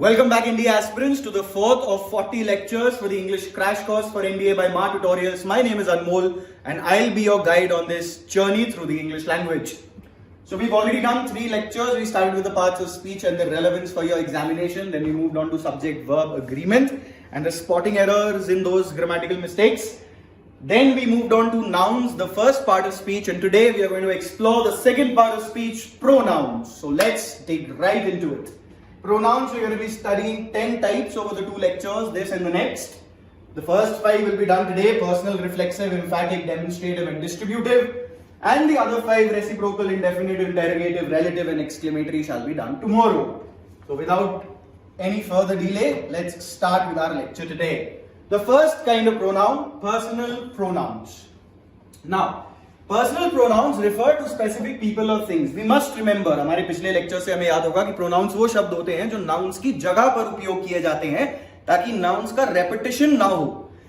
Welcome back, NDA aspirants, to the fourth of 40 lectures for the English crash course for NDA by Ma Tutorials. My name is Anmol, and I'll be your guide on this journey through the English language. So we've already done 3 lectures. We started with the parts of speech and their relevance for your examination. Then we moved on to subject-verb agreement and the spotting errors in those grammatical mistakes. Then we moved on to nouns, the first part of speech, and today we are going to explore the second part of speech, pronouns. So let's dig right into it. Pronouns, we're going to be studying 10 types over the 2 lectures, this and the next. The first 5 will be done today: personal, reflexive, emphatic, demonstrative and distributive. And the other 5, reciprocal, indefinite, interrogative, relative and exclamatory, shall be done tomorrow. So without any further delay, let's start with our lecture today. The first kind of pronoun, personal pronouns. Now, personal pronouns refer to specific people or things. We must remember, हमारे पिछले lecture से हमें याद होगा कि pronouns वो शब्द होते हैं जो nouns की जगह पर उपयोग किए जाते हैं ताकि nouns का repetition ना हो.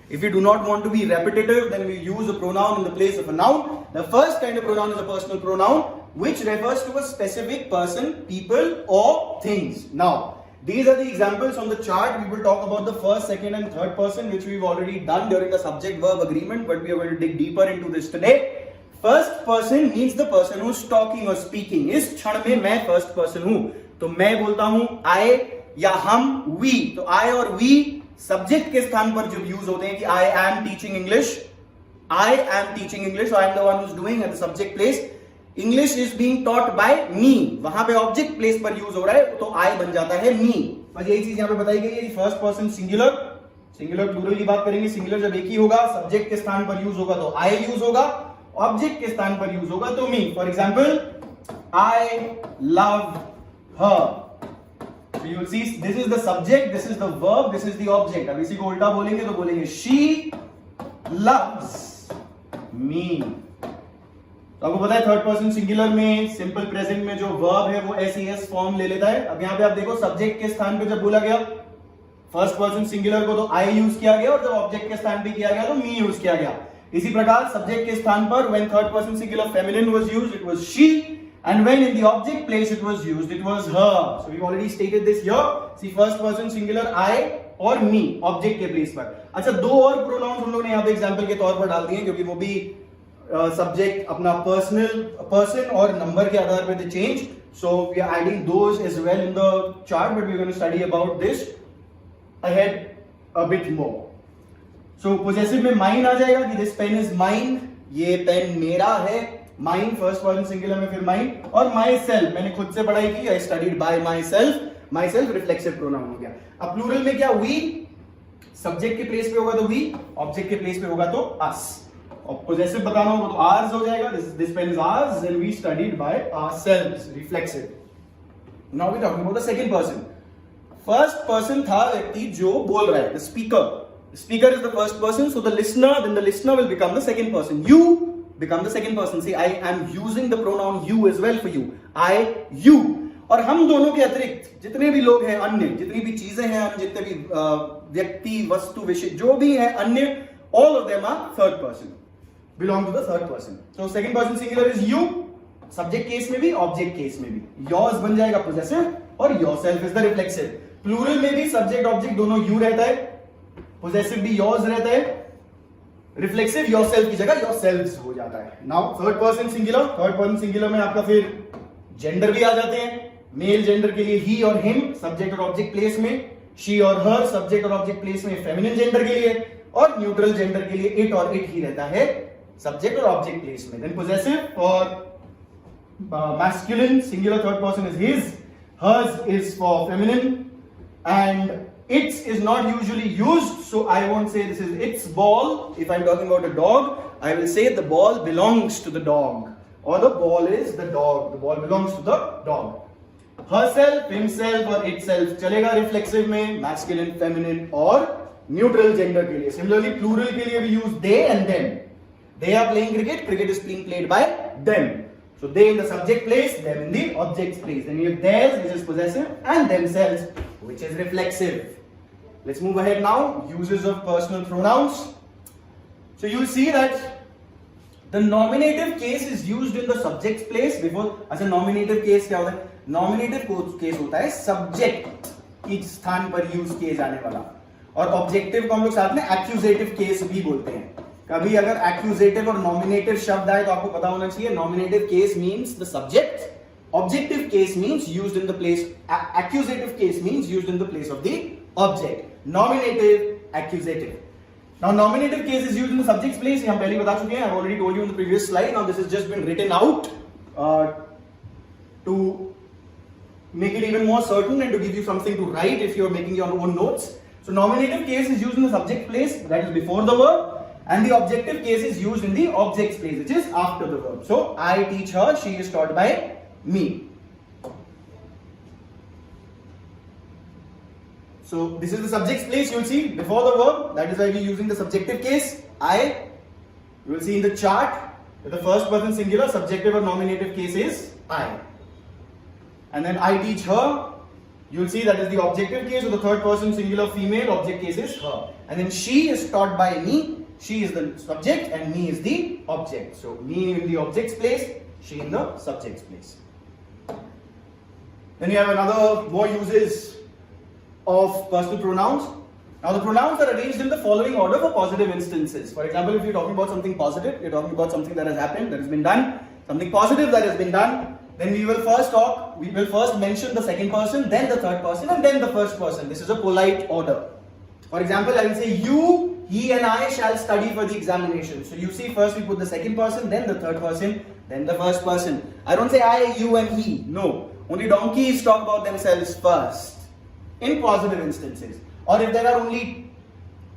If we do not want to be repetitive, then we use a pronoun in the place of a noun. The first kind of pronoun is a personal pronoun, which refers to a specific person, people or things. Now, these are the examples on the chart. We will talk about the first, second and third person, which we've already done during the subject-verb agreement, but we are going to dig deeper into this today. First person means the person who's talking or speaking. इस क्षण में मैं first person हूँ, तो मैं बोलता हूँ I या हम, we. तो I और we subject के स्थान पर जब use होते हैं कि I am teaching English, I am teaching English, so I am the one who's doing at the subject place. English is being taught by me. वहां पे object place पर use हो रहा है, तो I बन जाता है me. बस यही चीज यहाँ पे बताई गई है. First person singular, singular plural की बात करेंगे. सिंगुलर जब एक ही होगा, सब्जेक्ट के स्थान पर यूज होगा तो I यूज होगा, ऑब्जेक्ट के स्थान पर यूज होगा तो me. For example, I love her. So you will see this is the subject, this is the verb, this is the object. अब इसी को उल्टा बोलेंगे तो बोलेंगे she loves me. तो आपको पता है थर्ड पर्सन सिंगुलर में सिंपल प्रेजेंट में जो वर्ब है वो एस फॉर्म ले लेता है. अब यहाँ पे आप देखो सब्जेक्ट के स्थान पे जब बोला गया फर्स्ट पर्सन सिंगुलर को तो आई यूज किया गया और जब ऑब्जेक्ट के स्थान पे किया गया तो मी यूज किया गया. इसी प्रकार सब्जेक्ट के स्थान पर when third person singular feminine was used it was she, and when in the object place it was used it was her. So we've already stated this here. See, first person singular I और me object के place पर. अच्छा, 2 और pronounce हम लोगों ने यहाँ पे एग्जांपल के तौर पर डाल दिए क्योंकि वो भी सब्जेक्ट अपना पर्सन और नंबर के आधार पे change. So we are adding those as well in the chart, but we are going to study about this ahead a bit more. So possessive में माइन आ जाएगा कि दिस पेन इज माइन, ये pen मेरा है. Mine first person singular में, फिर mine. और माई सेल्फ मैंने खुद से पढ़ाई की, I studied by my self. My self reflexive pronoun हो गया. अब प्लूरल में क्या, वी सब्जेक्ट के प्लेस पे होगा तो वी, ऑब्जेक्ट के प्लेस पे होगा तो अस. और पोजेसिव बताना होगा तो ours हो जाएगा. This pen is ours and we studied by ourselves, reflexive. Now we talking about the second person. First person था व्यक्ति जो बोल रहा है, the speaker. The speaker is the first person, so the listener, then the listener will become the second person. You become the second person. See, I am using the pronoun you as well for you. I, you. और हम दोनों के अतिरिक्त जितने भी लोग हैं, अन्य जितनी भी चीजें हैं, जितने भी व्यक्ति, वस्तु, विषय जो भी है अन्य, all of them are third person, belong to the third person. So second person singular is you, subject case में भी, ऑब्जेक्ट केस में भी. yours बन जाएगा possessive और yourself is the reflexive. Plural में भी सब्जेक्ट ऑब्जेक्ट दोनों you रहता है, possessive भी yours रहता है, रिफ्लेक्सिव yourself की जगह yourselves हो जाता है. Now third person singular, third person singular में आपका फिर जेंडर भी आ जाते हैं. मेल जेंडर के लिए ही और हिम सब्जेक्ट और ऑब्जेक्ट प्लेस में, शी और हर सब्जेक्ट और ऑब्जेक्ट प्लेस में फेमिनिन जेंडर के लिए, और न्यूट्रल जेंडर के लिए इट और इट ही रहता है सब्जेक्ट और ऑब्जेक्ट प्लेस में. देन पोजेसिव और masculine singular third person is his, hers is for feminine, and its is not usually used, so I won't say this is its ball. If I'm talking about a dog, I will say the ball belongs to the dog, or the ball is the dog, the ball belongs to the dog. Herself, himself और itself चलेगा reflexive में, masculine, feminine और neutral gender के लिए. Similarly, plural के लिए we use they and them. They are playing cricket, cricket is being played by them. So they in the subject place, them in the object place. Then we have theirs, which is possessive, and themselves, which is reflexive. Let's move ahead now. Uses of personal pronouns. So you'll see that the nominative case is used in the subject place before. अच्छा, nominative case क्या होता है? Nominative case होता है subject किस स्थान पर use किए जाने वाला। और ऑब्जेक्टिव को हम लोग साथ में एक्यूजेटिव केस भी बोलते हैं। कभी अगर एक्यूजेटिव और नॉमिनेटिव शब्द आए तो आपको पता होना चाहिए, nominative case means the subject, objective case means used in the place, accusative case means used in the place of the object, nominative, accusative. Now nominative case is used in the subject's place. ये हम पहले बता चुके हैं. I've already told you in the previous slide. Now this has just been written out to make it even more certain and to give you something to write if you're making your own notes. So nominative case is used in the subject place, that is before the verb, and the objective case is used in the object's place, which is after the verb. So I teach her, she is taught by me. So this is the subject's place, you will see before the verb, that is why we are using the subjective case. I, you will see in the chart that the first person singular, subjective or nominative case is I. And then I teach her, you will see that is the objective case, or the third person singular female, object case is her. And then she is taught by me, she is the subject and me is the object. So me in the object's place, she in the subject's place. Then you have another more uses of personal pronouns. Now the pronouns are arranged in the following order for positive instances. For example, if you're talking about something positive, you're talking about something that has happened, that has been done, something positive that has been done, then we will first mention the second person, then the third person, and then the first person. This is a polite order. For example, I will say you, he and I shall study for the examination. So you see, first we put the second person, then the third person, then the first person. I don't say I, you and he. No. Only donkeys talk about themselves first in positive instances. Or if there are only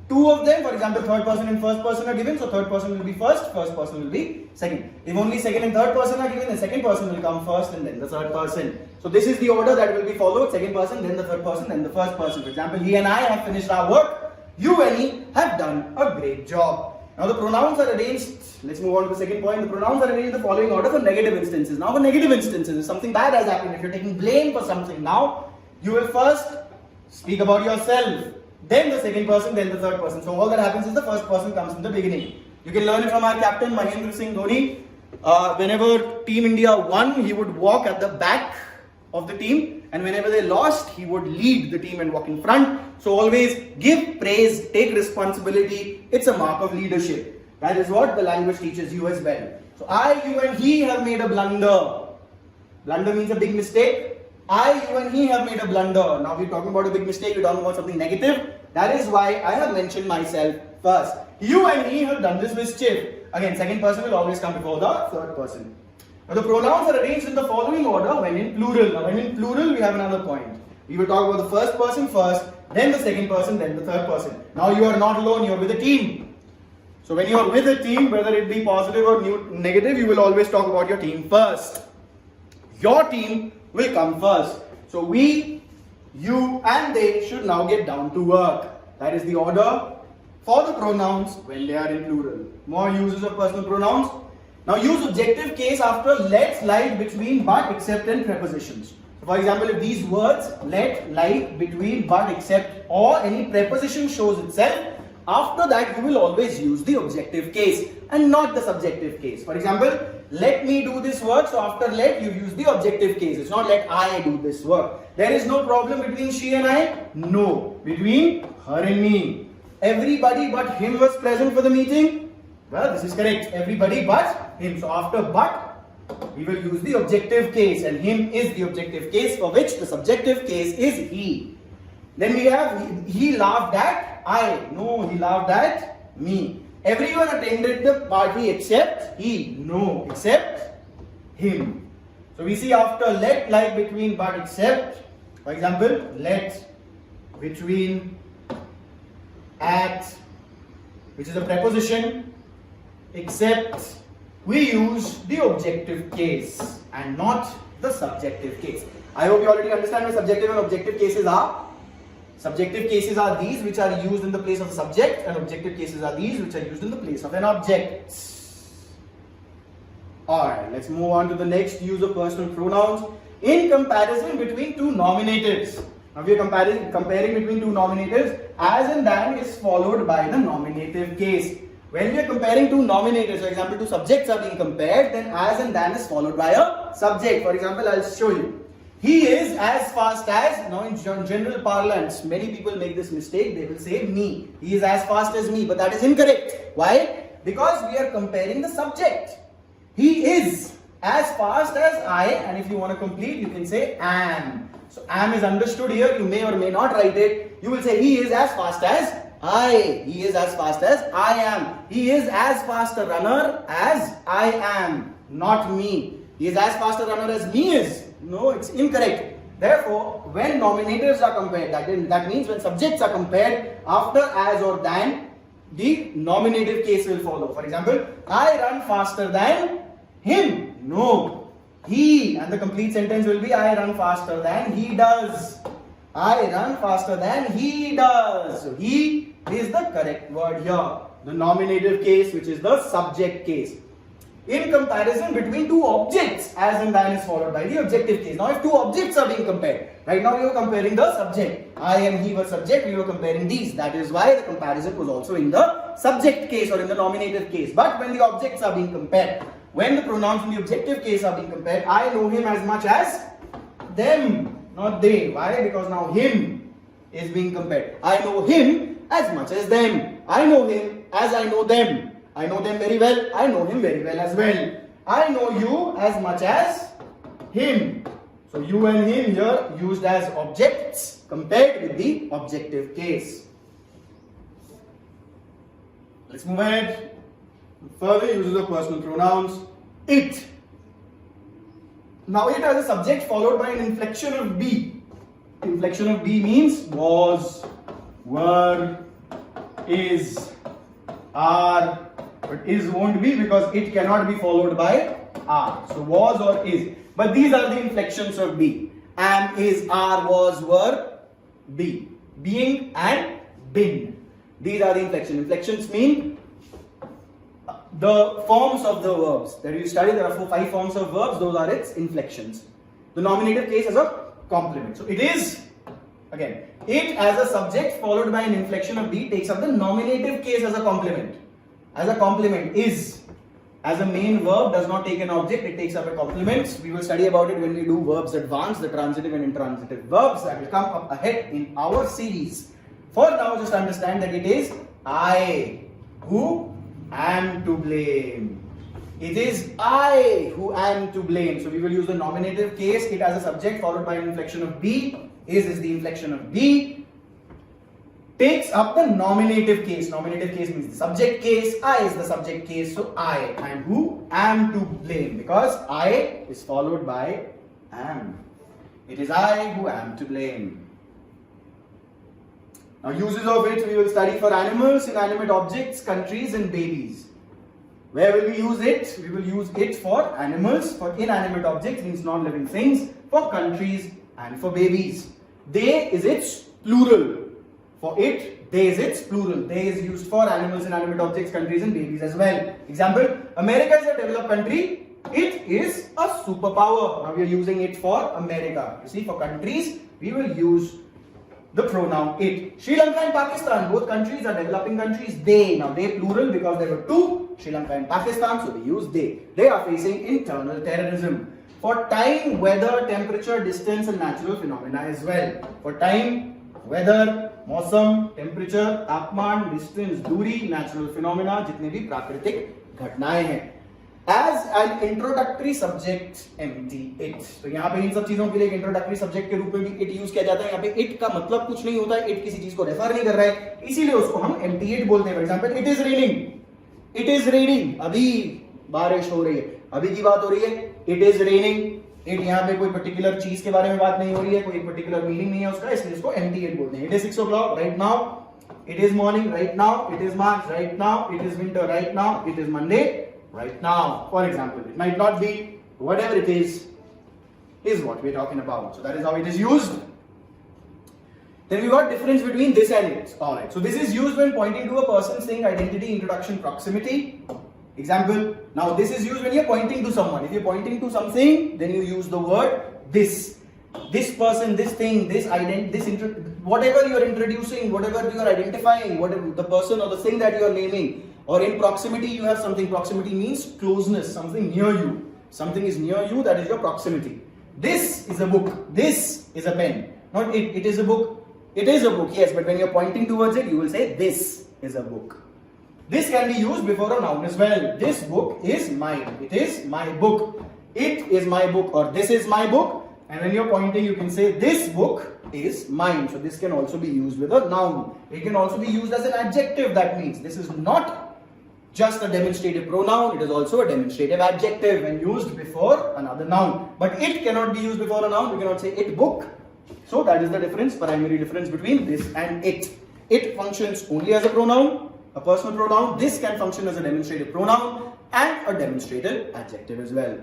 two of them, for example, third person and first person are given, so third person will be first person will be second. If only second and third person are given, the second person will come first and then the third person. So this is the order that will be followed, second person, then the third person, then the first person. For example, he and I have finished our work, you and he have done a great job. Now the pronouns are arranged, let's move on to the second point. The pronouns are arranged in the following order for negative instances. Now for negative instances, if something bad has happened, if you're taking blame for something now, you will first speak about yourself, then the second person, then the third person. So all that happens is the first person comes in the beginning. You can learn it from our captain Mahendra Singh Dhoni. Whenever Team India won, he would walk at the back of the team, and whenever they lost, he would lead the team and walk in front. So always give praise, take responsibility. It's a mark of leadership. That is what the language teaches you as well. So I, you and he have made a blunder. Blunder means a big mistake. I, you and he have made a blunder. Now we're talking about a big mistake, we're talking about something negative. That is why I have mentioned myself first. You and he have done this mischief. Again, second person will always come before the third person. Now the pronouns are arranged in the following order when in plural. Now when in plural, we have another point. We will talk about the first person first, then the second person, then the third person. Now you are not alone, you are with a team. So when you are with a team, whether it be positive or negative, you will always talk about your team first. Your team will come first. So we, you and they should now get down to work. That is the order for the pronouns when they are in plural. More uses of personal pronouns. Now use objective case after let, like, between, but, except and prepositions. So for example, if these words let, like, between, but, except or any preposition shows itself, after that you will always use the objective case and not the subjective case. For example, let me do this work, so after let you use the objective case. It's not let I do this work. There is no problem between she and I? No. Between her and me. Everybody but him was present for the meeting? Well, this is correct. Everybody but him. So after but, we will use the objective case, and him is the objective case for which the subjective case is he. Then we have he laughed at I. No, he laughed at me. Everyone attended the party except he. No, except him. So we see after let, like, between, but, except. For example, let, between, at, which is a preposition, except, we use the objective case and not the subjective case. I hope you already understand what subjective and objective cases are. Subjective cases are these which are used in the place of the subject, and objective cases are these which are used in the place of an object. Alright, let's move on to the next use of personal pronouns. In comparison between two nominatives. Now we are comparing between two nominatives. As and than is followed by the nominative case. When we are comparing two nominatives, for example, two subjects are being compared, then as and than is followed by a subject. For example, I'll show you. He is as fast as, now in general parlance, many people make this mistake, they will say me. He is as fast as me, but that is incorrect. Why? Because we are comparing the subject. He is as fast as I, and if you want to complete, you can say am. So am is understood here, you may or may not write it. You will say he is as fast as I. He is as fast as I am. He is as fast a runner as I am, not me. He is as fast a runner as me is. No, it's incorrect. Therefore, when nominatives are compared, that means when subjects are compared after as or than, the nominative case will follow. For example, I run faster than him. No, he, and the complete sentence will be I run faster than he does. I run faster than he does. So he is the correct word here. The nominative case, which is the subject case. In comparison between two objects, as and than is followed by the objective case. Now if two objects are being compared, right now we were comparing the subject. I and he were subject, we were comparing these. That is why the comparison was also in the subject case or in the nominative case. But when the objects are being compared, when the pronouns in the objective case are being compared, I know him as much as them, not they. Why? Because now him is being compared. I know him as much as them. I know him as I know them. I know them very well. I know him very well as well. I know you as much as him. So you and him here used as objects compared with the objective case. Let's move ahead. Further uses of personal pronouns. It. Now it has a subject followed by an inflection of B. Inflection of B means was, were, is, are. But is won't be because it cannot be followed by are. So was or is. But these are the inflections of be. Am, is, are, was, were, be. Being and been. These are the inflections. Inflections mean the forms of the verbs. That you study, there are 5 forms of verbs. Those are its inflections. The nominative case as a complement. So it is, again, it as a subject followed by an inflection of be takes up the nominative case as a complement. As a complement, is as a main verb does not take an object, it takes up a complement. We will study about it when we do verbs advanced, the transitive and intransitive verbs that will come up ahead in our series. For now, just understand that it is I who am to blame. It is I who am to blame. So we will use the nominative case, it as a subject followed by an inflection of be. Is the inflection of be. Takes up the nominative case. Nominative case means the subject case. I is the subject case. So I and who am to blame because I is followed by am. It is I who am to blame. Now uses of it we will study for animals, inanimate objects, countries and babies. Where will we use it? We will use it for animals, for inanimate objects means non-living things, for countries and for babies. They is its plural. For it, they is its plural. They is used for animals, inanimate objects, countries and babies as well. Example, America is a developed country. It is a superpower. Now we are using it for America. You see, for countries, we will use the pronoun it. Sri Lanka and Pakistan, both countries are developing countries. They, now they plural because there were 2, Sri Lanka and Pakistan, so we use they. They are facing internal terrorism. For time, weather, temperature, distance and natural phenomena as well. For time, weather, मौसम, temperature, तापमान, distance, दूरी, natural phenomena, जितने भी प्राकृतिक घटनाएं हैं. As an introductory subject empty it. तो यहाँ पे इन सब चीजों के लिए इंट्रोडक्टरी सब्जेक्ट के रूप में भी इट यूज किया जाता है. यहाँ पे इट का मतलब कुछ नहीं होता है, इट किसी चीज को रेफर नहीं कर रहा है, इसीलिए उसको हम एम्प्टी इट बोलते हैं. For example, it is raining. It is raining, अभी बारिश हो रही है, अभी की बात हो रही है. It is raining. इट यहाँ पे कोई पर्टिकुलर चीज के बारे में बात नहीं हो रही है, कोई पर्टिकुलर मीनिंग नहीं है उसका, इसलिए इसको एम्प्टी इट बोलते हैं. It is 6 o'clock right now. It is morning right now. It is March right now. It is winter right now. It is Monday right now. For example, it might not be, whatever it is what we're talking about. So that is how it is used. Then we got difference between this and it. Alright, so this is used when pointing to a person, saying identity, introduction, proximity. Example, now this is used when you're pointing to someone. If you're pointing to something, then you use the word this. This person, this thing, this whatever you're introducing, whatever you're identifying, whatever the person or the thing that you're naming. Or in proximity, you have something. Proximity means closeness, something near you. Something is near you, that is your proximity. This is a book. This is a pen. Not it. It is a book. It is a book, yes, but when you're pointing towards it, you will say this is a book. This can be used before a noun as well. This book is mine. It is my book. It is my book, or this is my book. And when you're pointing, you can say this book is mine. So this can also be used with a noun. It can also be used as an adjective. That means this is not just a demonstrative pronoun. It is also a demonstrative adjective when used before another noun. But it cannot be used before a noun. We cannot say it book. So that is the difference, primary difference between this and it. It functions only as a pronoun, a personal pronoun. This can function as a demonstrative pronoun and a demonstrative adjective as well.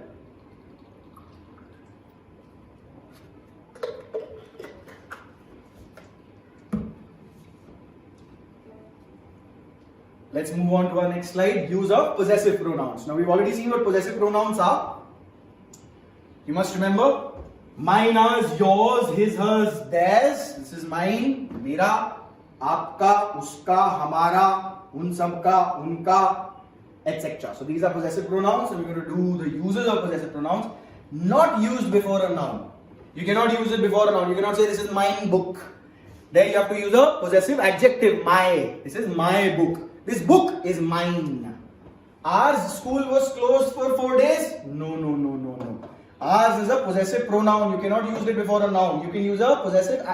Let's move on to our next slide. Use of possessive pronouns. Now we've already seen what possessive pronouns are. You must remember mine, ours, yours, his, hers, theirs. This is mine, मेरा, आपका, उसका, हमारा, उन सबका, उनका, etc. So these are possessive pronouns. So we're going to do the uses of possessive pronouns. Not used before a noun. You cannot use it before a noun. You cannot say this is mine book. There you have to use a possessive adjective, my. This is my book. This book is mine. Ours school was closed for 4 days. No. Ours is a possessive pronoun. You cannot use it before a noun. You can use a possessive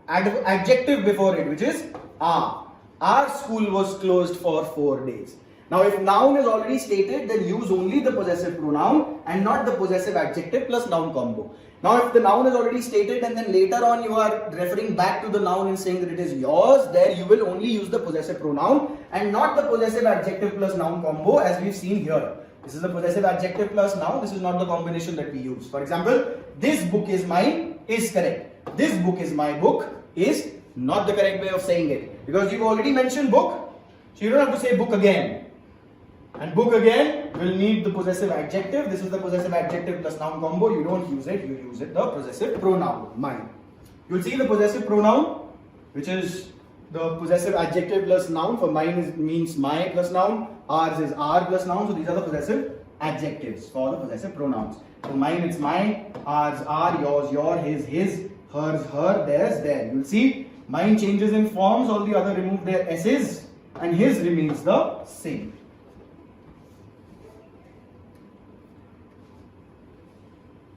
adjective before it, which is our. Our school was closed for 4 days. Now, if noun is already stated, then use only the possessive pronoun and not the possessive adjective plus noun combo. Now, if the noun is already stated and then later on you are referring back to the noun and saying that it is yours, there you will only use the possessive pronoun and not the possessive adjective plus noun combo as we've seen here. This is the possessive adjective plus noun. This is not the combination that we use. For example, this book is mine is correct. This book is my book is not the correct way of saying it. Because you've already mentioned book, so you don't have to say book again. And book again will need the possessive adjective. This is the possessive adjective plus noun combo. You don't use it, you use it the possessive pronoun, mine. You'll see the possessive pronoun, which is the possessive adjective plus noun. For mine means my plus noun. Ours is our plus noun. So these are the possessive adjectives for the possessive pronouns. So mine it's mine, ours our, yours your, his, hers her, theirs their. You'll see mine changes in forms, all the other remove their s's and his remains the same.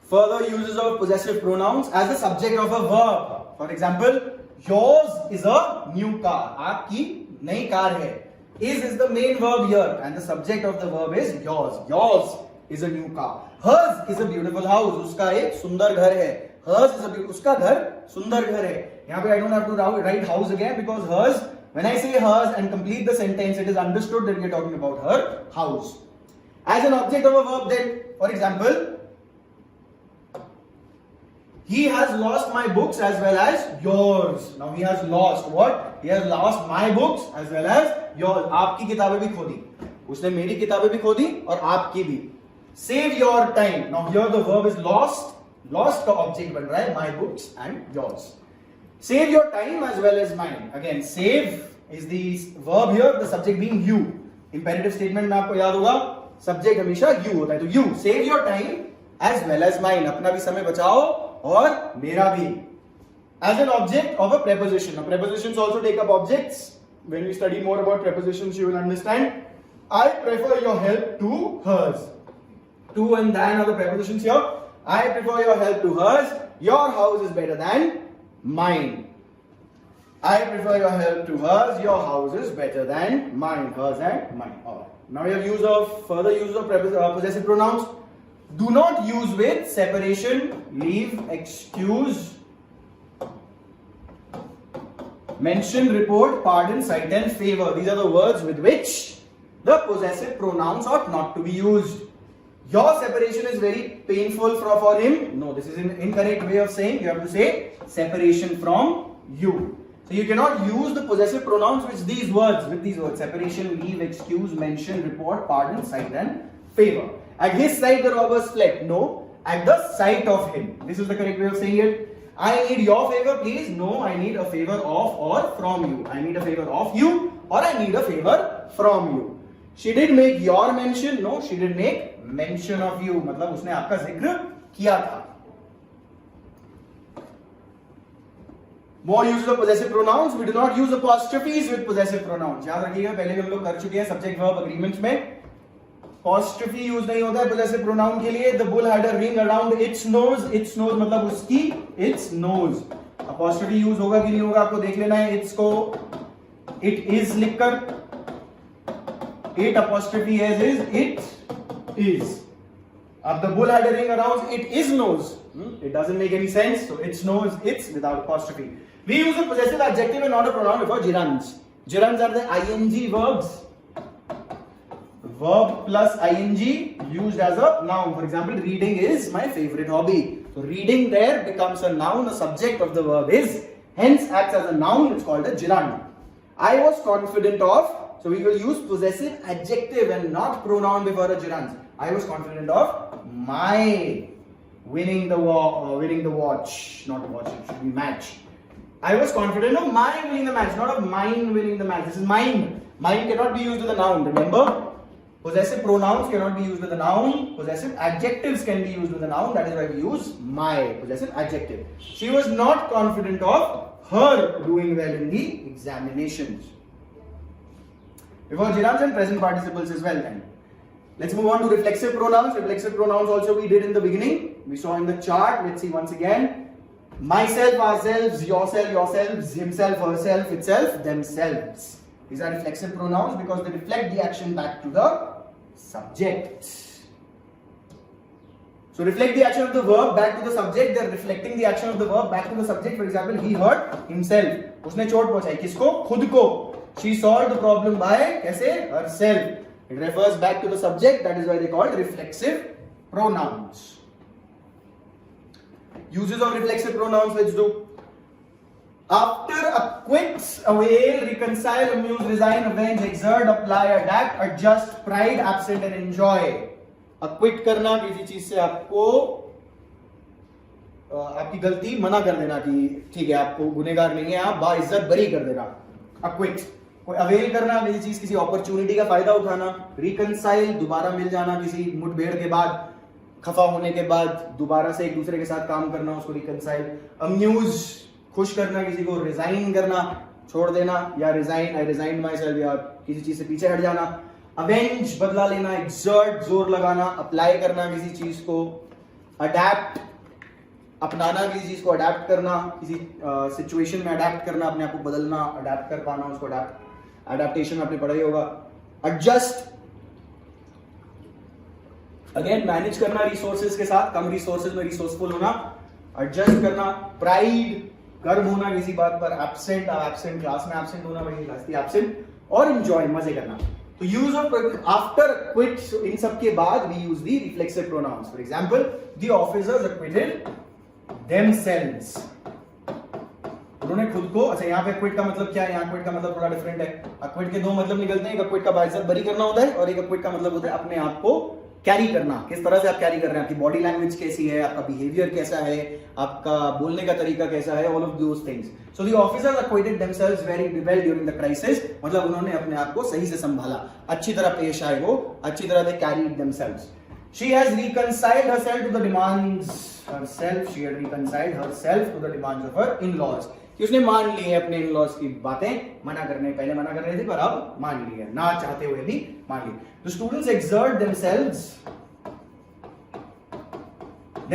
Further uses of possessive pronouns as a subject of a verb. For example, yours is a new car. आपकी नई car है. Is the main verb here and the subject of the verb is yours. Yours is a new car. Hers is a beautiful house. उसका एक सुंदर घर है. Hers is a उसका घर सुंदर घर है. यहाँ पे I don't have to write house again because hers, when I say hers and complete the sentence, it is understood that we are talking about her house. As an object of a verb then, for example, he has lost my books as well as yours. Now he has lost what? He has lost my books as well as yours. आपकी किताबें भी खो दी. उसने मेरी किताबें भी खो दी और आपकी भी. Save your time. Now here the verb is lost. Lost का object बन रहा है my books and yours. Save your time as well as mine. Again, save is the verb here. The subject being you. Imperative statement में आपको याद होगा. Subject हमेशा you होता है. तो you save your time as well as mine. अपना भी समय बचाओ और मेरा भी. As an object of a preposition. Now prepositions also take up objects. When we study more about prepositions, you will understand. I prefer your help to hers. To and than are the prepositions here. I prefer your help to hers. Your house is better than mine. I prefer your help to hers. Your house is better than mine. Hers and mine. All right. Now we have further use of possessive pronouns. Do not use with separation, leave, excuse, mention, report, pardon, cite and favor. These are the words with which the possessive pronouns ought not to be used. Your separation is very painful for him. No, this is an incorrect way of saying. You have to say separation from you. So you cannot use the possessive pronouns with these words. Separation, leave, excuse, mention, report, pardon, cite and favor. At his sight the robbers fled. No, at the sight of him. This is the correct way of saying it. I need your favor, please. No, I need a favor of or from you. I need a favor of you or I need a favor from you. She did make your mention. No, she did make mention of you. मतलब उसने आपका जिक्र किया था. More uses of possessive pronouns. We do not use apostrophes with possessive pronouns. याद रखिएगा, पहले भी हम लोग कर चुके हैं subject verb agreements में. Apostrophe use नहीं होता है possessive pronoun के लिए. The bull had a ring around its nose. Its nose मतलब उसकी its nose. Apostrophe use होगा कि नहीं होगा आपको देख लेना है. It's को it is लिखकर, it apostrophe is it is. अब the bull had a ring around it is nose. It doesn't make any sense. So its nose, it's without apostrophe. We use a possessive adjective and not a pronoun before gerunds. Gerunds are the ing verbs. Verb plus ing used as a noun. For example, reading is my favorite hobby. So reading there becomes a noun. The subject of the verb is, hence acts as a noun. It's called a gerund. I was confident of. So we will use possessive adjective and not pronoun before a gerund. I was confident of my winning the watch. Not watch. It should be match. I was confident of my winning the match, not of mine winning the match. This is mine. Mine cannot be used with a noun. Remember, possessive pronouns cannot be used with a noun. Possessive adjectives can be used with a noun. That is why we use my possessive adjective. She was not confident of her doing well in the examinations. Before gerunds and present participles as well then. Let's move on to reflexive pronouns. Reflexive pronouns also we did in the beginning. We saw in the chart. Let's see once again. Myself, ourselves, yourself, yourselves, himself, herself, itself, themselves. These are reflexive pronouns because they reflect the action back to the subject. So reflect the action of the verb back to the subject. They are reflecting the action of the verb back to the subject. For example, he hurt himself. उसने चोट पहुंचाई किसको? खुद को. She solved the problem by कैसे? Herself. It refers back to the subject. That is why they are called reflexive pronouns. Uses of reflexive pronouns, let's do. After, acquit, avail, reconcile, amuse, resign, avenge, exert, apply, adapt, adjust, pride, absent and enjoy. Acquit करना किसी चीज से आपको आपकी गलती मना कर देना कि ठीक है आपको गुनहगार नहीं है, आप बाइज्जत बरी कर देना. Acquit. कोई अवेल करना किसी चीज, किसी अपॉर्चुनिटी का फायदा उठाना. Reconcile, दोबारा मिल जाना किसी मुठभेड़ के बाद, खफा होने के बाद दोबारा से एक दूसरे के साथ काम करना, उसको रिकंसाइल. अम्यूज, खुश करना किसी को. रिजाइन करना, छोड़ देना, या resign, I resign my self, या किसी चीज से पीछे हट जाना. अवेंज, बदला लेना. एक्सर्ट, जोर लगाना. अप्लाई करना किसी चीज को. अडेप्ट, अपनाना किसी चीज को. अडेप्ट करना, किसी सिचुएशन में अडेप्ट करना, अपने आप को बदलना, अडेप्ट कर पाना, उसको अडेप्टेशन आपने पढ़ा ही होगा. एडजस्ट, अगेन मैनेज करना रिसोर्सेज के साथ, कम रिसोर्सेज में रिसोर्सफुल होना. एडजस्ट करना. प्राइड, गर्व होना किसी बात पर. एब्सेंट, एब्सेंट क्लास में एब्सेंट होना, वही क्लास थी एब्सेंट. और एंजॉय, मजे करना. तो यूज ऑफ आफ्टर क्विट, इन सब के बाद we use the reflexive pronouns. For example, the officers acquitted themselves. उन्होंने खुद को. अच्छा, यहाँ पे क्विट का मतलब क्या है? यहाँ क्विट का मतलब थोड़ा डिफरेंट है. क्विट के दो मतलब निकलते हैं. एक क्विट का बाइज्जत बरी करना होता है, और एक क्विट का मतलब होता है अपने आप को कैरी करना. किस तरह से आप कैरी कर रहे हैं, आपकी बॉडी लैंग्वेज कैसी है, आपका बिहेवियर कैसा है, आपका बोलने का तरीका कैसा है, all of those things. So the officers acquitted themselves very well during the crisis. मतलब उन्होंने अपने आप को सही से संभाला, अच्छी तरह पेश आए, वो अच्छी तरह they carried themselves. She has reconciled herself to the demands herself. She had reconciled herself to the demands of her in-laws. कि उसने मान ली है अपने इन-लॉज की बातें. मना करने, पहले मना कर रहे थे पर अब मान ली है, ना चाहते हुए भी मान ली. The students exert themselves.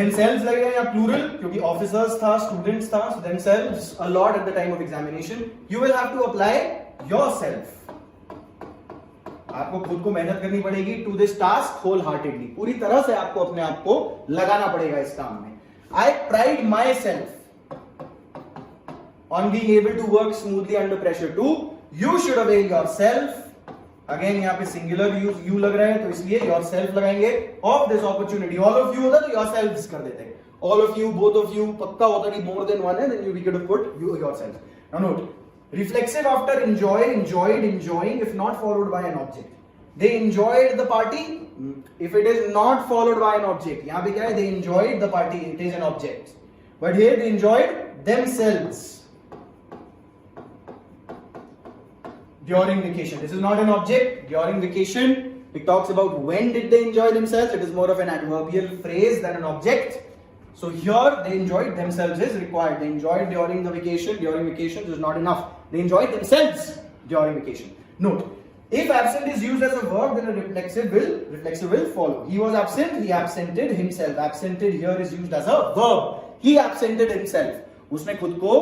Themselves लगेगा या plural, क्योंकि officers था, students था, so themselves a lot at the time of examination. You will have to apply yourself. आपको खुद को मेहनत करनी पड़ेगी. To this task wholeheartedly, पूरी तरह से आपको अपने आप को लगाना पड़ेगा इस काम में. I pride myself on being able to work smoothly under pressure. Two, you should avail yourself. Again यहाँ पे सिंगुलर यू लग रहा है, तो इसलिए योरसेल्फ लगाएंगे. Of this opportunity. All of you होता तो योरसेल्व्स कर देते. All of you, both of you, पक्का होता कि मोर देन वन है, then we can put you yourself. Now note, reflexive after enjoy, enjoyed, enjoying if not followed by an object. They enjoyed the party if it is not followed by an object. यहाँ पे क्या है? They enjoyed the party, it is an object. But here they enjoyed themselves during vacation. This is not an object. During vacation, it talks about when did they enjoy themselves. It is more of an adverbial phrase than an object. So here they enjoyed themselves is required. They enjoyed during the vacation. During vacation is not enough. They enjoyed themselves during vacation. Note, if absent is used as a verb, then a reflexive will follow. He was absent, he absented himself. Absented here is used as a verb. He absented himself. उसने खुद को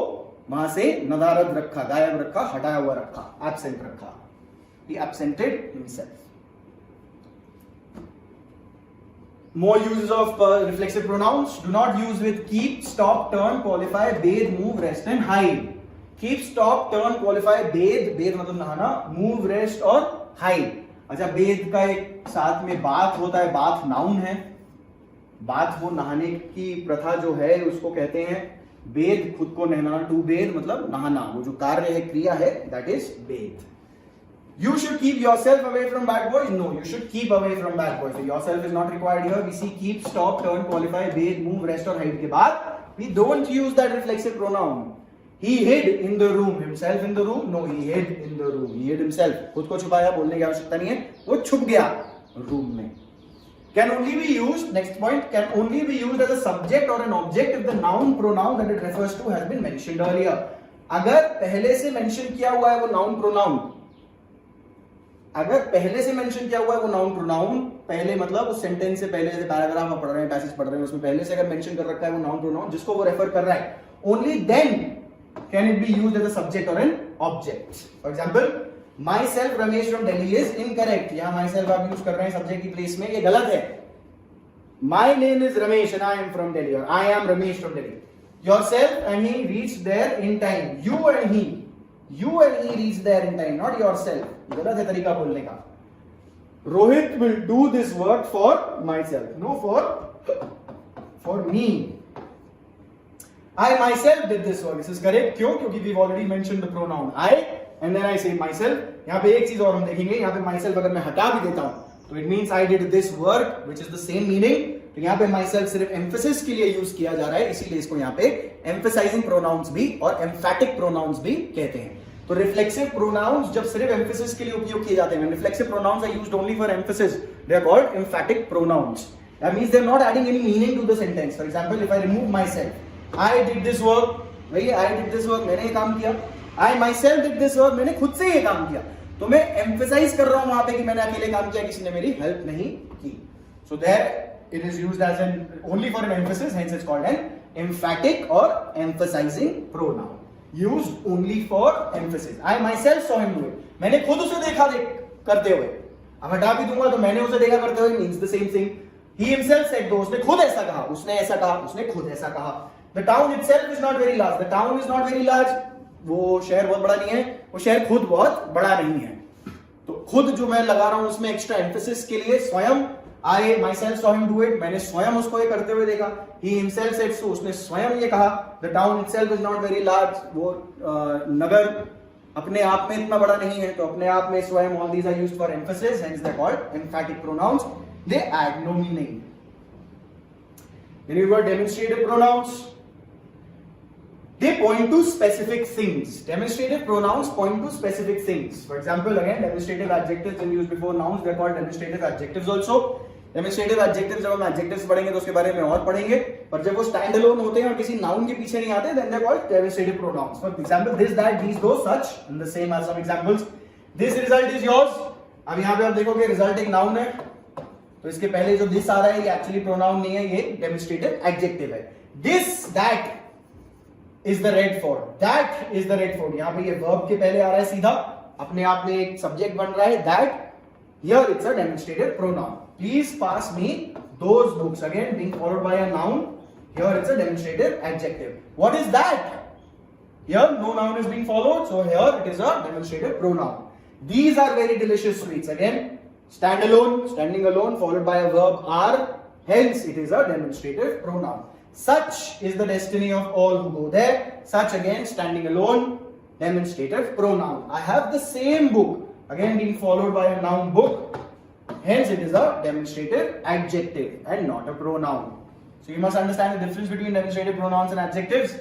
वहां से नदारद रखा, गायब रखा, हटाया हुआ रखा, absent रखा. He absented himself. More uses of reflexive pronouns. Do not use with keep, stop, turn, qualify, bathe, move, rest and hide. Keep, stop, turn, qualify, bathe, bathe मतलब नहाना, move, rest और hide. अच्छा, bathe का एक साथ में bath होता है, bath noun है. bath वो नहाने की प्रथा जो है उसको कहते हैं. bathe खुद को नहाना, to bathe मतलब नहाना, वो जो कार्य है, क्रिया है, that is bathe. You should keep yourself away from bad boys. No, you should keep away from bad boys. So yourself is not required here. We see keep, stop, turn, qualify, bathe, move, rest और hide के बाद we don't use that reflexive pronoun. He hid in the room. Himself in the room? No, he hid in the room. He hid himself. खुद को छुपाया, बोलने की आवश्यकता नहीं है. वो छुप गया रूम में. Can only be used, next point, can only be used as a subject or an object if the noun pronoun that it refers to has been mentioned earlier. अगर पहले से mention किया हुआ है वो noun pronoun, अगर पहले से मेंशन किया हुआ है वो नाउन प्रोनाउन, पहले मतलब उस सेंटेंस से पहले, जैसे पैराग्राफ आप पढ़ रहे हैं, पैसेज पढ़ रहे हैं, उसमें पहले से अगर मेंशन कर रखा है वो नाउन प्रोनाउन जिसको वो रेफर कर रहा है, only then can it be used as a subject और an object. For example, myself Ramesh from Delhi is incorrect. यहां माई सेल्फ आप यूज कर रहे हैं सब्जेक्ट की प्लेस में, ये गलत है. My name is Ramesh and I am from Delhi, और I am Ramesh from Delhi. Yourself and he reached there in time. You and he, you and he reached there in time, not yourself. गलत है तरीका बोलने का. Rohit will do this work for myself, no for me. I myself did this work. This is correct. क्यों? क्योंकि we've already mentioned the pronoun I and then I say myself. यहाँ पे एक चीज और हम देखेंगे, यहाँ पे myself अगर मैं हटा भी देता हूँ तो it means I did this work which is the same meaning. तो यहाँ पे myself सिर्फ emphasis के लिए यूज किया जा रहा है, इसीलिए इसको यहाँ पे emphasizing pronouns भी और emphatic pronouns भी कहते हैं. तो reflexive pronouns जब सिर्फ emphasis के लिए उपयोग किए जाते हैं, when reflexive pronouns are used only for emphasis, they are called emphatic pronouns. That means they are not adding any meaning to the sentence. For example, if I remove myself, I did this work, भैया I did this work, मैंने ये काम किया. I myself did this work, मैंने खुद से ये काम किया. तो मैं emphasize कर रहा हूं वहां पे कि मैंने अकेले काम किया, किसी ने मेरी हेल्प नहीं की. So there it is used as an only for an emphasis, hence it's called an emphatic or emphasizing pronoun. Used only for emphasis. I myself saw him do it. मैंने खुद उसे देखा करते हुए. अब हटा भी दूंगा तो मैंने उसे देखा करते हुए means the same thing. He himself said, तो उसने खुद ऐसा कहा, उसने ऐसा कहा, उसने खुद ऐसा कहा. The town itself is not very large. The town is not very large. वो शहर बहुत बड़ा नहीं है, वो शहर खुद बहुत बड़ा नहीं है. तो खुद जो मैं लगा रहा हूं उसमें एक्स्ट्रा एम्फेसिस के लिए स्वयं, I myself saw him do it, मैंने स्वयं उसको ये करते हुए देखा. He himself said so, उसने स्वयं ये कहा. The town itself is not very large, वो नगर अपने आप में इतना बड़ा नहीं है, तो अपने आप में स्वयं, all these are used for emphasis, hence they are called emphatic pronouns. They add no meaning. Then you got demonstrative pronouns. They point to specific things. Demonstrative pronouns point to specific things. For example, again, demonstrative adjectives when used before nouns, they are called demonstrative adjectives also. Demonstrative adjectives, जब हम adjectives पढ़ेंगे तो उसके बारे में और पढ़ेंगे, पर जब वो stand alone होते हैं और किसी noun के पीछे नहीं आते, then they are called demonstrative pronouns. For example, this, that, these, those, such, and the same as some examples. This result is yours. अब यहाँ पे आप देखोगे result एक noun है, तो इसके पहले जो this आ रहा है ये actually pronoun नहीं है, ये demonstrative adjective है. This, that is the red fort. That is the red fort. यहाँ पे ये verb के पहले आ रहा है सीधा, अपने आप में एक subject बन रहा है. That, here it's a demonstrative pronoun. Please pass me those books. Again, being followed by a noun. Here it's a demonstrative adjective. What is that? Here no noun is being followed, so here it is a demonstrative pronoun. These are very delicious sweets. Again, stand alone, standing alone, followed by a verb are. Hence, it is a demonstrative pronoun. Such is the destiny of all who go there. Such, again, standing alone, demonstrative pronoun. I have the same book. Again, being followed by a noun, book. Hence, it is a demonstrative adjective and not a pronoun. So, you must understand the difference between demonstrative pronouns and adjectives.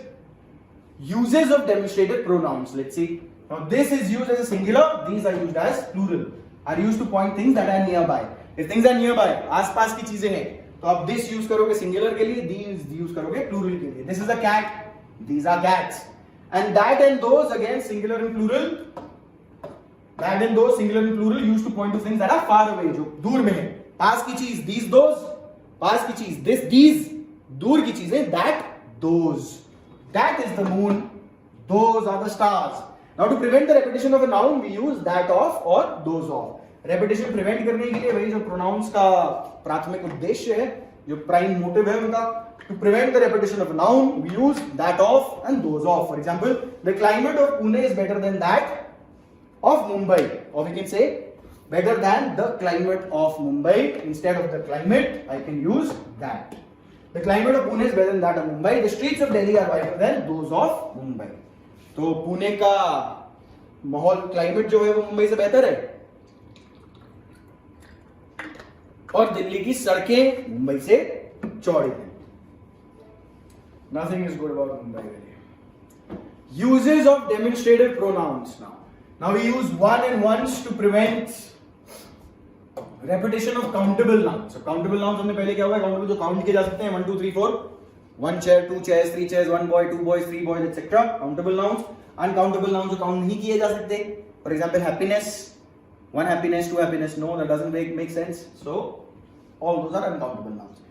Uses of demonstrative pronouns. Let's see. Now, this is used as a singular. These are used as plural. Are used to point things that are nearby. If things are nearby, आस-पास की चीजें हैं, तो आप this use करोगे singular के लिए, these use करोगे प्लूरल के लिए. This is a cat, these are cats. And that and those again singular and plural. That and those singular and plural use to point to things that are far away, जो दूर में है. पास की चीज these those, पास की चीज this these, दूर की चीजें that those. That is the moon, those are the stars. Now to prevent the repetition of a noun we use that of or those of. Repetition prevent करने के लिए वही जो pronouns का प्राथमिक उद्देश्य है, जो प्राइम मोटिव है उनका, to prevent the repetition of a noun we use that of and those of. For example, the climate of Pune is better than that of Mumbai, or we can say better than the climate of Mumbai. Instead of the climate I can use that. The climate of Pune is better than that of Mumbai. The streets of Delhi are better than those of Mumbai. तो पुणे का माहौल, climate जो है वो मुंबई से बेहतर है, और दिल्ली की सड़कें मुंबई से चौड़ी हैं. Nothing is good about Mumbai really. Uses of demonstrative pronouns now. Now we use one and ones to prevent repetition of countable nouns. So countable nouns हमने पहले क्या हुआ है, countable जो काउंट किए जा सकते हैं 1 2 3 4, 1 chair, 2 chairs, 3 chairs, 1 boy, 2 boys, 3 boys, etc. Countable nouns. Uncountable nouns जो काउंट नहीं किए जा सकते. For example, happiness, 1 happiness, 2 happiness. No, that doesn't make sense. So all those are uncountable nouns.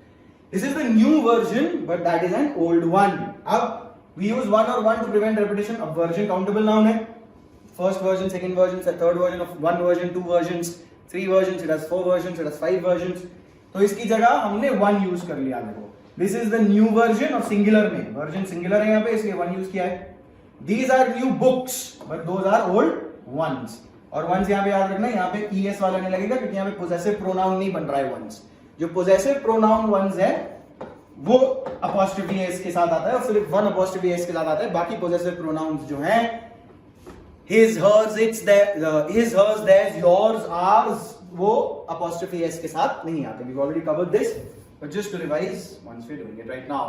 This is the new version, but that is an old one. अब we use one or one to prevent repetition. अब version countable noun है. First version, second version, third version of one version, 2 versions, 3 versions. It has 4 versions. It has 5 versions. तो इसकी जगह हमने one use कर लिया देखो. This is the new version of singular में. Version singular है यहाँ पे, इसलिए one use किया है. These are new books, but those are old ones. और ones यहाँ पे याद रखना, यहाँ पे es वाला नहीं लगेगा क्योंकि यहाँ पे possessive pronoun नहीं बन रहा है ones. जो possessive pronoun ones है वो apostrophe s के साथ आता है, और सिर्फ one apostrophe s के साथ आता है. बाकी possessive pronouns जो हैं his, hers, its, his, hers, theirs, yours, ours, वो apostrophe s के साथ नहीं आते. We've already covered this. But just to revise, once we're doing it right now.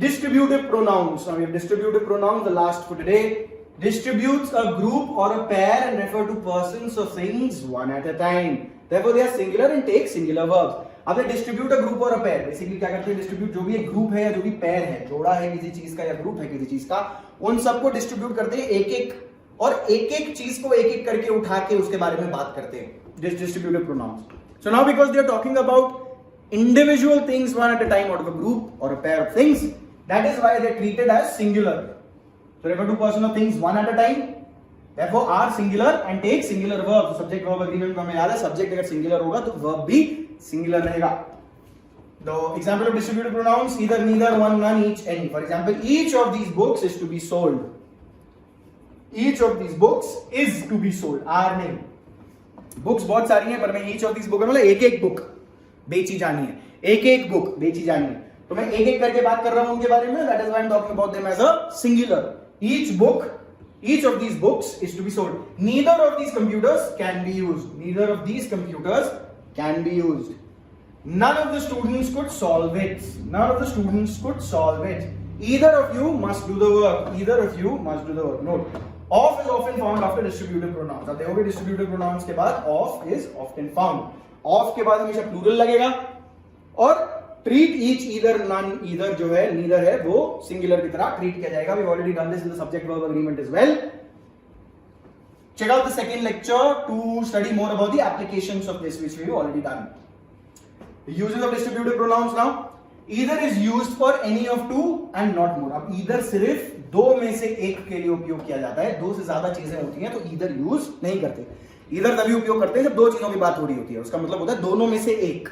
Distributive pronouns. Now we have distributive pronouns, the last for today. Distributes a group or a pair and refer to persons or things one at a time. Therefore they are singular and take singular verbs. अब ये distribute a group or a pair. Basically क्या करते हैं, distribute जो भी एक group है या जो भी pair है, जोड़ा है किसी चीज का या group है किसी चीज का, उन सबको distribute करते हैं एक एक, और एक एक चीज को एक एक करके उठा के उसके बारे में बात करते हैं. Distributive pronouns. So now because they are talking about individual things one at a time out of a group or a pair of things, that is why they are treated as singular. So refer to person or things one at a time, therefore are singular and take singular verb. So subject verb agreement में हमें याद है, subject अगर singular होगा तो verb भी singular रहेगा. The example of distributive pronouns, either, neither, one, none, each, any. For example, each of these books is to be sold. Each of these books is to be sold. are नहीं. Books बहुत सारी हैं, पर मैं each of these book मतलब एक एक book बेची जानी है, एक एक बुक बेची जानी है, तो मैं एक एक करके बात कर रहा हूं उनके बारे में. That is why I'm talking about them as a singular. Each book, each of these books is to be sold. Neither of these computers can be used. Neither of these computers can be used. None of the students could solve it. None of the students could solve it. Either of you must do the work. Either of you must do the work. Note. Of is often found after distributive pronouns. अब देखोगे distributive pronouns के बाद of is often found. Of के बाद हमेशा plural लगेगा, और treat each, either, none, either जो है neither है वो singular की तरह treat किया जाएगा. We've already done this in the subject verb agreement as well. Check out the second lecture to study more about the applications of this, which we've already done. The uses of distributive pronouns now. Either is used for any of two and not more. अब either सिर्फ दो में से एक के लिए उपयोग किया जाता है, दो से ज्यादा चीजें होती हैं तो either यूज नहीं करते. Either तभी उपयोग करते हैं जब दो चीजों की बात हो रही होती है, उसका मतलब होता है दोनों में से एक.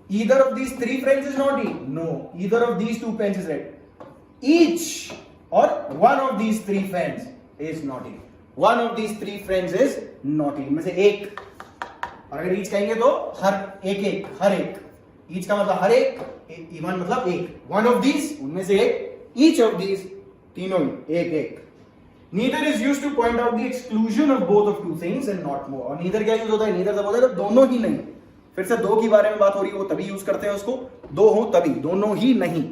Either of these 3 friends is naughty. No. Either of these 2 pens is red. Each or one of these 3 friends is naughty. One of these 3 friends is naughty. इनमें से एक, और अगर each कहेंगे तो हर एक, हर एक. Each का मतलब हर एक, even मतलब एक. One of these, उनमें से एक. Each of these, तीनों एक. Neither is used to point out the exclusion of both of two things and not more. और neither क्या यूज होता है? neither तब होता है जब दोनों ही नहीं. फिर से दो की बारे में बात हो रही है, वो तभी यूज करते हैं उसको. दो हो तभी, दोनों ही नहीं.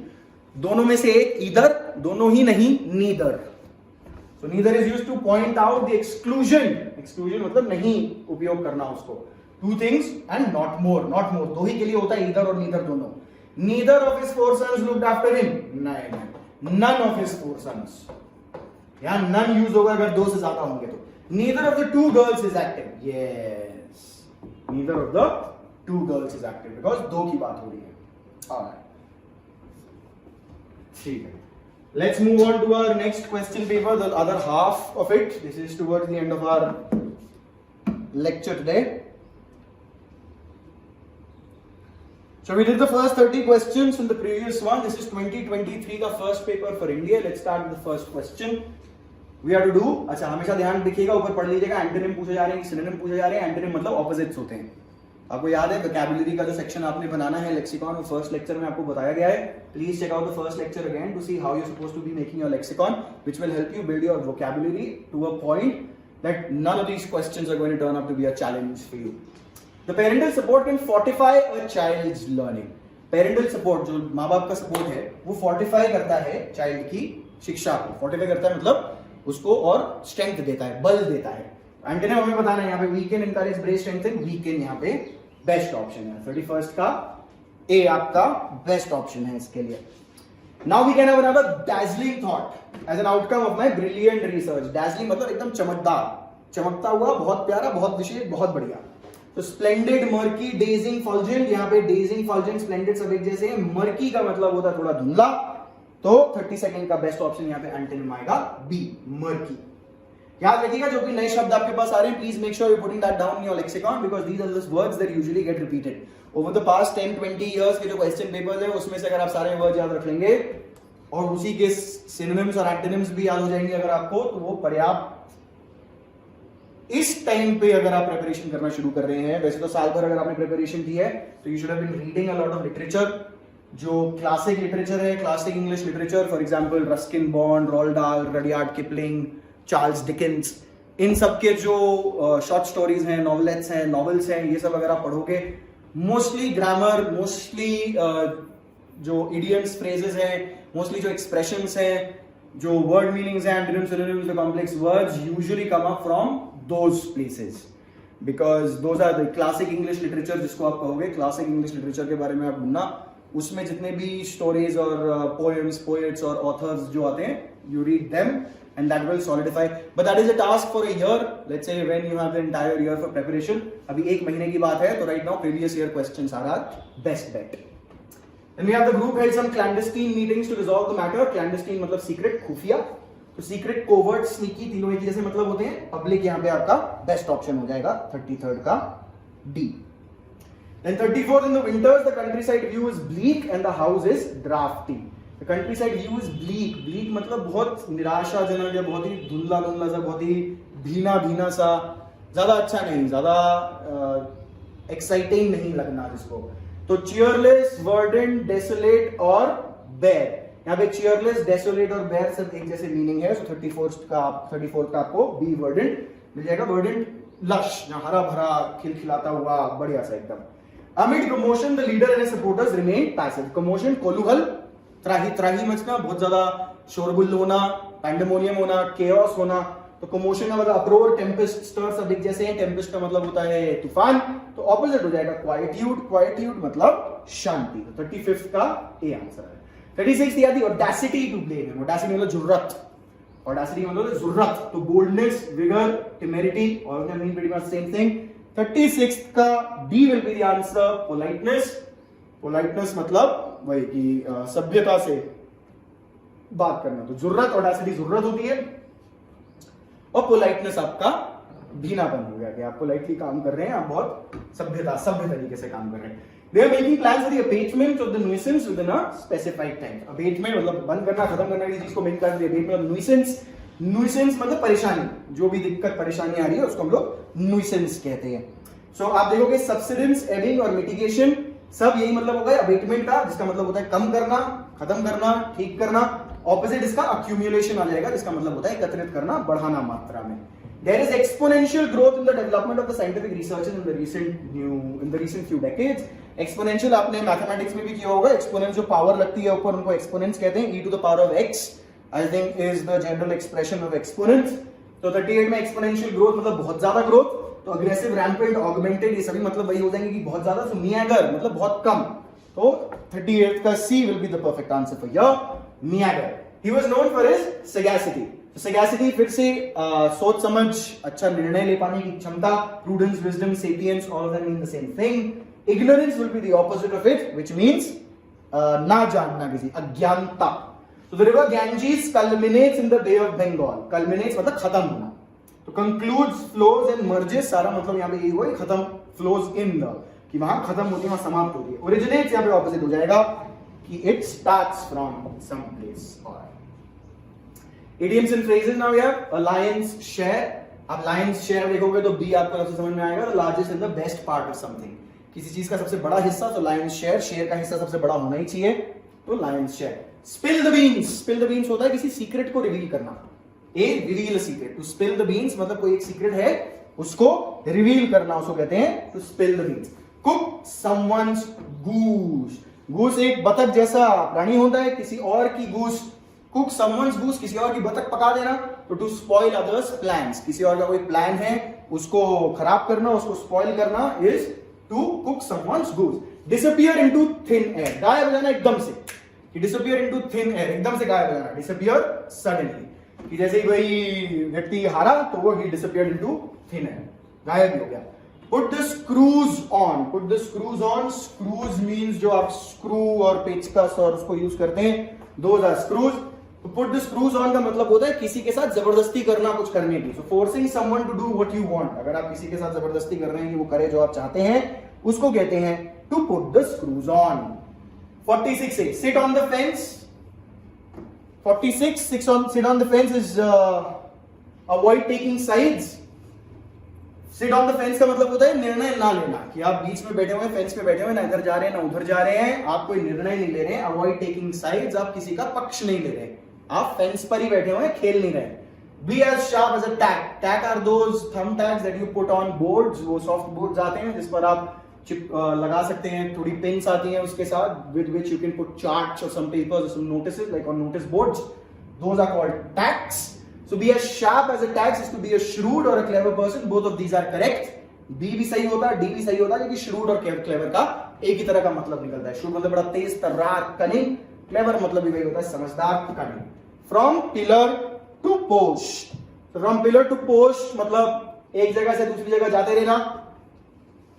दोनों में से एक either, दोनों ही नहीं neither. So neither is used to point out the exclusion. Exclusion मतलब नहीं उपयोग करना उसको. 2 things and not more. दो ही के लिए होता है, either और neither दोनों. Neither of his 4 sons looked after him. नहीं, none of his 4 sons. यहाँ none use होगा अगर 2 से ज्यादा होंगे तो. Neither of the 2 girls is active. Yes. Neither of the 2 girls is active because 2 की बात हो रही है. Alright. ठीक है. Let's move on to our next question paper, the other half of it. This is towards the end of our lecture today. So we did the first 30 questions in the previous one. This is 2023 का first paper for India. Let's start with the first question. We have to do, अच्छा हमेशा ध्यान रखिएगा, ऊपर पढ़ लीजिएगा, antonym पूछे जा रहे हैं, सिनोनिम पूछे जा रहे हैं. एंटोनिम मतलब ऑपोजिट्स होते हैं. आपको याद है वोकैबुलरी का जो सेक्शन आपने बनाना है लेक्सिकॉन, वो फर्स्ट लेक्चर में आपको बताया गया है. Please check out the first lecture again to see how you are supposed to be making your lexicon, which will help you build your vocabulary to a point that none of these questions are going to turn out to be a challenge for you. The parental support can fortify a child's learning. Parental support, जो माँ बाप का support है, वो fortify करता है child की शिक्षा को. फोर्टिफाई करता है मतलब उसको और स्ट्रेंथ देता है, बल देता है. एंटोनिम हमें बताना है यहाँ पे. Weekend, encourage, brace, strengthen. Weekend यहाँ पे बेस्ट ऑप्शन है. 31st का ए आपका बेस्ट ऑप्शन है इसके लिए. Now we can have another dazzling thought as an outcome of my brilliant research. dazzling मतलब एकदम चमकदार, चमकता हुआ, बहुत प्यारा, बहुत विशेष, बहुत बढ़िया. तो स्प्लेंडेड, मर्की, डेजिंग, फॉल्जेंट. यहाँ पे डेजिंग, फॉल्जेंट, स्प्लेंडेड सब एक जैसे हैं. मर्की का मतलब होता है थोड़ा धुंधला. तो 32nd का बेस्ट ऑप्शन यहाँ पे एंटोनिम आएगा बी, मर्की. याद रखिएगा जो भी नए शब्द आपके पास आ रहे हैं, please make sure you putting that down in your lexicon because these are the words that usually get repeated over the past 10-20 years के जो क्वेश्चन पेपर्स है, उसमें से अगर आप सारे वर्ड्स याद रख लेंगे और उसी के सिनोनिम्स और एंटोनिम्स भी याद हो जाएंगे अगर आपको, तो वो पर्याप्त. इस टाइम पे अगर आप प्रिपरेशन करना शुरू कर रहे हैं, वैसे तो साल भर अगर आपने प्रिपरेशन की है तो you should have been reading a lot of literature. जो क्लासिक लिटरेचर है, classic English literature, for example Ruskin Bond, Roald Dahl, Rudyard Kipling, Charles Dickens, इन सब के जो शॉर्ट स्टोरीज हैं, नॉवेलेट्स हैं, नॉवेल्स हैं, ये सब अगर आप पढ़ोगे, मोस्टली ग्रामर, मोस्टली जो इडियम्स, फ्रेजेस हैं, मोस्टली जो एक्सप्रेशंस हैं, जो वर्ड मीनिंग्स हैं, antonyms, synonyms, the complex words usually come up from those places because those are the classic English literature. जिसको आप कहोगे क्लासिक इंग्लिश लिटरेचर के बारे में आप ढूंढना, उसमें जितने भी स्टोरीज और पोएम्स, पोएट्स और ऑथर्स जो आते हैं, you read them and that will solidify, but that is a task for a year. Let's say when you have the entire year for preparation. अभी 1 महीने की बात है, तो right now previous year questions are our best bet. Then we have the group held some clandestine meetings to resolve the matter. Clandestine मतलब secret, खुफिया. तो secret, covert, sneaky, तीनों एक जैसे मतलब होते हैं. Public यहाँ पे आपका best option हो जाएगा 33rd का D. Then 34th in the winters the countryside view is bleak and the house is drafty. Country side view is bleak. Bleak मतलब बहुत निराशाजनक या बहुत ही धुंधला धुंधला सा, बहुत ही भीना भीना सा, ज्यादा अच्छा नहीं, ज्यादा एक्साइटिंग नहीं लगना जिसको. तो चीयरलेस, वर्डेंट, डेसोलेट और बेयर. यहाँ पे चीयरलेस, डेसोलेट और बेयर सब एक जैसे मीनिंग है. सो 34th का आपको बी वर्डेंट मिल जाएगा. वर्डेंट लश, हरा भरा, खिलखिलाता हुआ, बढ़िया सा एकदम. Amid commotion the leader and supporters remain passive. Commotion कोलूहल, त्राही मचना, बहुत ज्यादा शोरगुल होना, पैंडेमोनियम होना, केओस होना. तो कमोशन का मतलब अप्रोर, टेम्पेस्ट, स्टर सब एक जैसे हैं. टेम्पेस्ट का मतलब होता है तूफान, तो ऑपोजिट हो जाएगा क्वाइट्यूड. क्वाइट्यूड मतलब शांति. तो 35th का ए आंसर है. 36th याद, ऑडेसिटी टू ब्लेम. ऑडेसिटी मतलब जुर्रत. ऑडेसिटी मतलब जुर्रत. तो boldness, vigour, temerity, all of them mean pretty much same thing. 36th का D will be the answer. Politeness. Politeness मतलब वही कि सभ्यता से बात करना. तो जुर्रत, ऑडेसिटी जुर्रत होती है, और पोलाइटनेस आपका भीनापन हो गया कि आप पोलाइटली काम कर रहे हैं, आप बहुत सभ्य तरीके से काम कर रहे हैं. They are making plans for the abatement of the nuisance within a specified time. Abatement मतलब बंद करना, खत्म करना की चीज को main plan. abatement of nuisance. nuisance मतलब परेशानी, जो भी दिक्कत परेशानी आ रही है उसको हम लोग nuisance कहते हैं. So आप देखोगे subsidence, ebbing और mitigation सब यही मतलब होगा अबेटमेंट का, जिसका मतलब होता है कम करना, खत्म करना, ठीक करना. ऑपोजिट इसका accumulation आ जाएगा, जिसका मतलब होता है एकत्रित करना, बढ़ाना मात्रा में. There is exponential growth in the development of the scientific researches in the recent few decades. Exponential आपने मैथमेटिक्स में भी किया होगा. एक्सपोनेंट जो पावर लगती है ऊपर, उनको एक्सपोनेंट्स कहते हैं. e to the power of x I think is the general expression of exponents. तो 38 में exponential growth मतलब बहुत ज्यादा ग्रोथ. तो अग्रेसिव, रैम्पेंट, ऑगमेंटेड, ये सभी मतलब वही हो जाएंगे कि बहुत ज्यादा. तो मीएगर मतलब बहुत कम. तो 38 का C will be the perfect answer for your meager. He was known for his sagacity. So sagacity फिर से सोच समझ, अच्छा निर्णय ले पाने की क्षमता, prudence, wisdom, sapience, all of them mean the same thing. Ignorance will be the opposite of it, which means ना जानना किसी, अज्ञानता. So the river Ganges culminates in the Bay of Bengal. Culminates मतलब खत्म होना. तो concludes, flows and merges, सारा मतलब यहाँ पे यही हुआ, खत्म, flows in the, कि वहां खत्म होती है, वहां समाप्त होती है. Originates यहाँ पे ऑपोजिट हो जाएगा कि it starts from some place. Idioms and phrases now we have a lion's share. आप lion's share देखोगे तो B आपको सबसे समझ में आएगा. The largest and the best part of something. किसी चीज का सबसे बड़ा हिस्सा तो lion's share, शेयर का हिस्सा सबसे बड़ा होना ही चाहिए, तो lion's share. Spill the beans. Spill the beans होता है किसी सीक्रेट को रिवील करना. Reveal a secret. To spill the beans मतलब कोई एक सीक्रेट है उसको रिवील करना, उसको कहते हैं to spill the beans. Cook someone's goose. Goose एक बतख जैसा प्राणी होता है, किसी और की goose. Cook someone's goose, किसी और की बतख पका देना. तो to spoil others' plans. किसी और का कोई प्लान है उसको खराब करना, उसको स्पॉइल करना is to cook someone's goose. Disappear into thin air. गायब हो जाना एकदम से. Disappear into thin air. एकदम से गायब हो जाना. Disappear suddenly. कि जैसे ही वही व्यक्ति हारा तो वो he disappeared into thin air. गायब ही हो गया. Put the screws on. Put the screws on. Screws means जो आप screw और पेचकस और उसको यूज करते हैं, those are screws. तो put the screws on का मतलब होता है किसी के साथ जबरदस्ती करना कुछ करने की. So forcing someone to do what you want. अगर आप किसी के साथ जबरदस्ती कर रहे हैं कि वो करे जो आप चाहते हैं, उसको कहते हैं to put the screws on. 46 sit on the fence. 46 sit on the fence is avoid taking sides. Sit on the fence का मतलब होता है निर्णय ना लेना, कि आप बीच में बैठे हुए, फेंस पे बैठे हुए, ना इधर जा रहे हैं ना उधर जा रहे हैं, आप कोई निर्णय नहीं ले रहे हैं. अवॉइड टेकिंग साइड्स, आप किसी का पक्ष नहीं ले रहे, आप फेंस पर ही बैठे हुए, खेल नहीं रहे. Be as sharp as a tack. Tack are those thumb tags that you put on boards. वो सॉफ्ट बोर्ड्स आते हैं जिस पर आप चिप लगा सकते हैं, थोड़ी पिन्स आती हैं उसके साथ, with which you can put charts or some papers or some notices like on notice boards. Those are called tacks. So be as sharp as a tack is to be a shrewd or a clever person. Both of these are correct. B भी सही होता है, D भी सही होता है, क्योंकि shrewd और clever का एक ही तरह का मतलब निकलता है. shrewd मतलब बड़ा तेज, तर्रार, cunning. clever मतलब भी वही होता है, समझदार, cunning. From pillar to post. So from pillar to post मतलब एक जगह से दूसरी जगह जाते रहना,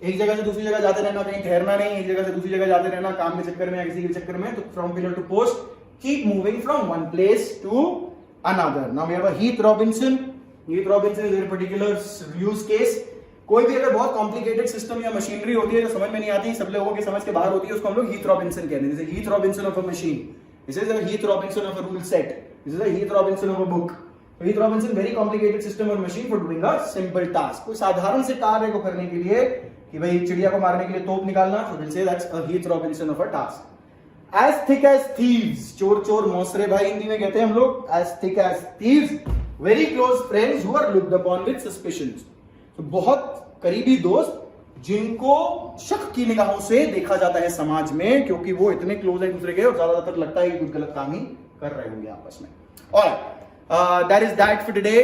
एक जगह से दूसरी जगह जाते रहना, कहीं ठहरना नहीं, एक जगह से दूसरी जगह जाते रहना काम के चक्कर में या किसी के चक्कर में. तो from pillar to post, keep moving from one place to another. Now we have a Heath Robinson. Heath Robinson is a particular use case. कोई भी अगर बहुत कॉम्प्लिकेटेड सिस्टम या मशीनरी होती है जो समझ में नहीं आती, सब लोगों के समझ के बाहर होती है, उसको हम लोग Heath Robinson कहते हैं. जैसे Heath Robinson of a machine. This is a Heath Robinson of a rule set. This is a Heath Robinson of a book. Heath Robinson very complicated system or machine for doing a simple task. कोई साधारण से कार्य को करने के लिए कि भाई चिड़िया को मारने के लिए तोप निकालना, so we'll say that's a Heath Robinson of a task. As thick as thieves, चोर चोर मौसरे भाई हिंदी में कहते हैं हम लोग. As thick as thieves, very close friends who are looked upon with suspicions. तो बहुत करीबी दोस्त जिनको शक की निगाहों से देखा जाता है समाज में, क्योंकि वो इतने क्लोज है एक दूसरे के और ज्यादातर लगता है कि कुछ गलत काम ही कर रहे होंगे आपस में. Alright, that is that for today.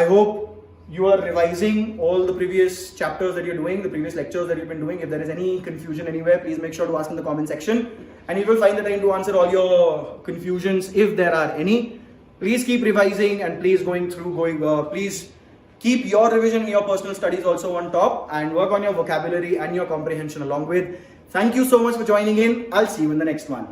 I hope you are revising all the previous chapters that you're doing, the previous lectures that you've been doing. If there is any confusion anywhere, please make sure to ask in the comment section, and you will find the time to answer all your confusions if there are any. Please keep revising and please please keep your revision and your personal studies also on top, and work on your vocabulary and your comprehension along with. Thank you so much for joining in. I'll see you in the next one.